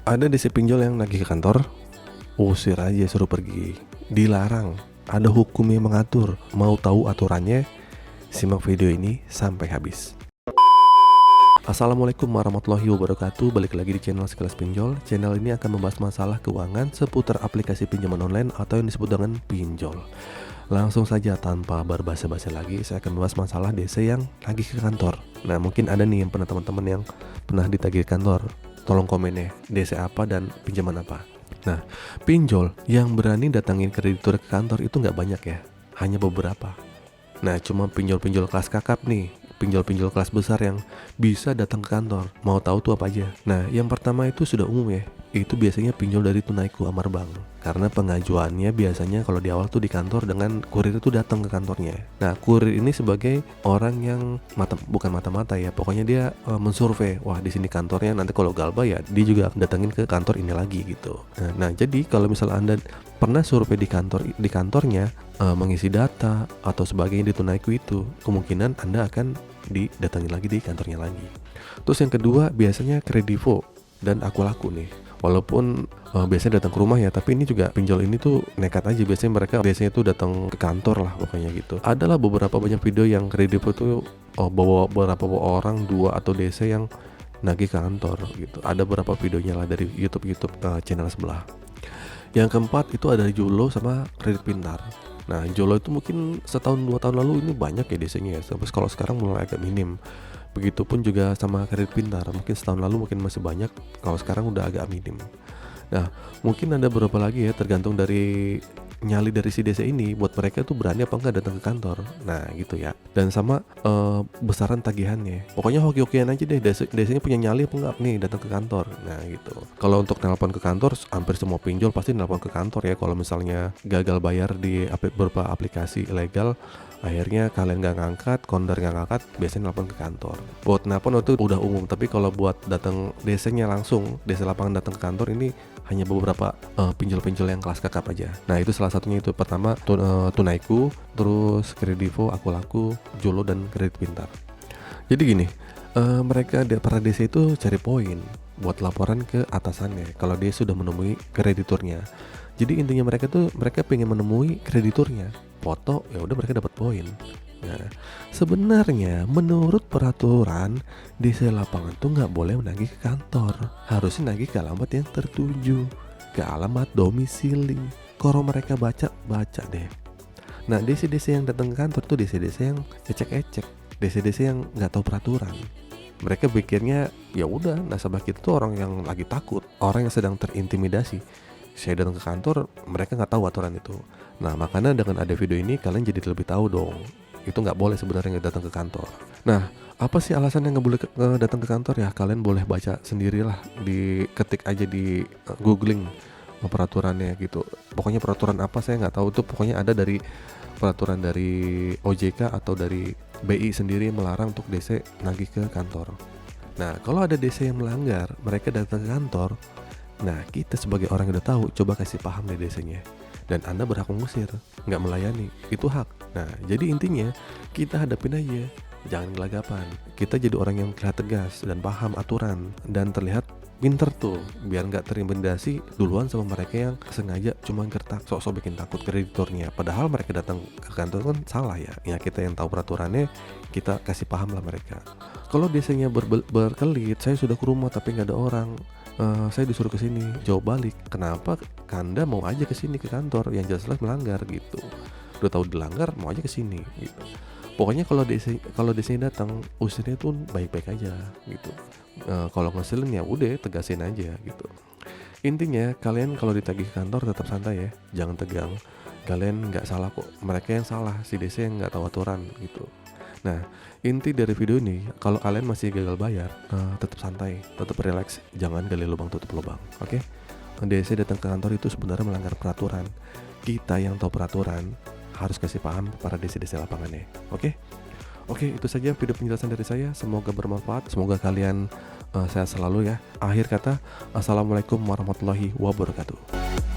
Ada DC pinjol yang nagih ke kantor, usir aja, suruh pergi. Dilarang, ada hukum yang mengatur. Mau tahu aturannya? Simak video ini sampai habis. Assalamualaikum warahmatullahi wabarakatuh. Balik lagi di channel Sekilas Pinjol. Channel ini akan membahas masalah keuangan seputar aplikasi pinjaman online atau yang disebut dengan pinjol. Langsung saja tanpa berbasa-basi lagi, saya akan membahas masalah DC yang nagih ke kantor. Nah, mungkin ada nih yang pernah teman-teman yang pernah ditagih ke kantor. Tolong komen ya, DC apa dan pinjaman apa. Nah, pinjol yang berani datangin kreditur ke kantor itu nggak banyak ya, hanya beberapa. Nah, cuma pinjol-pinjol kelas kakap nih, pinjol-pinjol kelas besar yang bisa datang ke kantor. Mau tahu tuh apa aja? Nah, yang pertama itu sudah umum ya, itu biasanya pinjol dari Tunaiku Amar Bank. Karena pengajuannya biasanya kalau di awal tuh di kantor dengan kurir itu datang ke kantornya. Nah, kurir ini sebagai orang yang bukan mata-mata ya, pokoknya dia mensurvei, wah di sini kantornya, nanti kalau galba ya dia juga akan datangin ke kantor ini lagi gitu. Nah, jadi kalau misalnya Anda pernah survei di kantornya, mengisi data atau sebagainya di Tunaiku itu, kemungkinan Anda akan didatangi lagi di kantornya lagi. Terus yang kedua biasanya Kredivo dan Aku Laku nih. Walaupun biasanya datang ke rumah ya, tapi ini juga pinjol ini tuh nekat aja, biasanya tuh datang ke kantor lah pokoknya gitu. Adalah beberapa banyak video yang Kredivo tuh bawa beberapa orang, 2 atau DC yang nagih ke kantor gitu. Ada beberapa videonya lah dari YouTube channel sebelah. Yang keempat itu ada Jolo sama Kredit Pintar. Nah, Jolo itu mungkin setahun 2 tahun lalu ini banyak ya DC-nya ya. Tapi kalau sekarang mulai agak minim. Begitupun juga sama Kredit Pintar. Mungkin setahun lalu mungkin masih banyak, kalau sekarang udah agak minim. Nah, mungkin ada beberapa lagi ya, tergantung dari nyali dari si DC ini, buat mereka tuh berani apa enggak datang ke kantor. Nah gitu ya. Dan sama besaran tagihannya. Pokoknya hoki-hokian aja deh, DC-nya punya nyali apa enggak nih datang ke kantor. Nah gitu. Kalau untuk nelpon ke kantor, hampir semua pinjol pasti nelpon ke kantor ya. Kalau misalnya gagal bayar di beberapa aplikasi ilegal, akhirnya kalian gak ngangkat, kondar gak ngangkat, biasanya nelpon ke kantor. Buat nelpon itu udah umum, tapi kalau buat datang DC-nya langsung, DC lapangan datang ke kantor ini hanya beberapa pinjol-pinjol yang kelas kakap aja. Nah itu salah satunya itu pertama Tunaiku, terus Kredivo, Aku Laku, Jolo dan Kredit Pintar. Jadi gini, mereka para DC itu cari poin buat laporan ke atasannya kalau dia sudah menemui krediturnya. Jadi intinya mereka pengen menemui krediturnya, foto ya udah mereka dapat poin. Nah, sebenarnya menurut peraturan DC lapangan tuh nggak boleh menagih ke kantor, harusnya nagih ke alamat yang tertuju, ke alamat domisili. Kalau mereka baca deh. Nah, DC-DC yang datang ke kantor tuh DC-DC yang ecek-ecek, DC-DC yang nggak tahu peraturan. Mereka pikirnya ya udah nasabah kita tuh orang yang lagi takut, orang yang sedang terintimidasi. Saya datang ke kantor, mereka nggak tahu aturan itu. Nah, makanya dengan ada video ini kalian jadi lebih tahu dong. Itu nggak boleh sebenarnya nggak datang ke kantor. Nah, apa sih alasan yang nggak boleh datang ke kantor ya? Kalian boleh baca sendirilah, diketik aja di googling peraturannya gitu. Pokoknya peraturan apa saya nggak tahu tuh. Pokoknya ada dari peraturan dari OJK atau dari BI sendiri melarang untuk DC nagih ke kantor. Nah, kalau ada DC yang melanggar, mereka datang ke kantor. Nah, kita sebagai orang yang udah tahu, coba kasih paham deh DC-nya. Dan Anda berhak mengusir, nggak melayani, itu hak. Nah, jadi intinya kita hadapin aja, jangan gelagapan. Kita jadi orang yang terlihat tegas dan paham aturan dan terlihat pinter tuh, biar nggak terintimidasi duluan sama mereka yang sengaja cuma gertak, sok-sok bikin takut krediturnya. Padahal mereka datang ke kantor kan salah ya. Ya kita yang tahu peraturannya, kita kasih paham lah mereka. Kalau DC-nya berkelit, saya sudah ke rumah tapi nggak ada orang. Saya disuruh ke sini, jawab balik, kenapa Anda mau aja ke sini ke kantor yang jelas-jelas melanggar gitu. Udah tahu dilanggar mau aja ke sini gitu. Pokoknya kalau DC datang, usirnya tuh baik-baik aja gitu. Kalau ngeselin ya udah tegasin aja gitu. Intinya kalian kalau ditagih ke kantor tetap santai ya, jangan tegang. Kalian nggak salah kok, mereka yang salah, si DC yang nggak tahu aturan gitu. Nah, inti dari video ini, kalau kalian masih gagal bayar, tetap santai, tetap relax, jangan gali lubang tutup lubang, oke? DC datang ke kantor itu sebenarnya melanggar peraturan. Kita yang tahu peraturan harus kasih paham para DC-DC lapangannya, oke? Oke, itu saja video penjelasan dari saya. Semoga bermanfaat, semoga kalian sehat selalu ya. Akhir kata, assalamualaikum warahmatullahi wabarakatuh.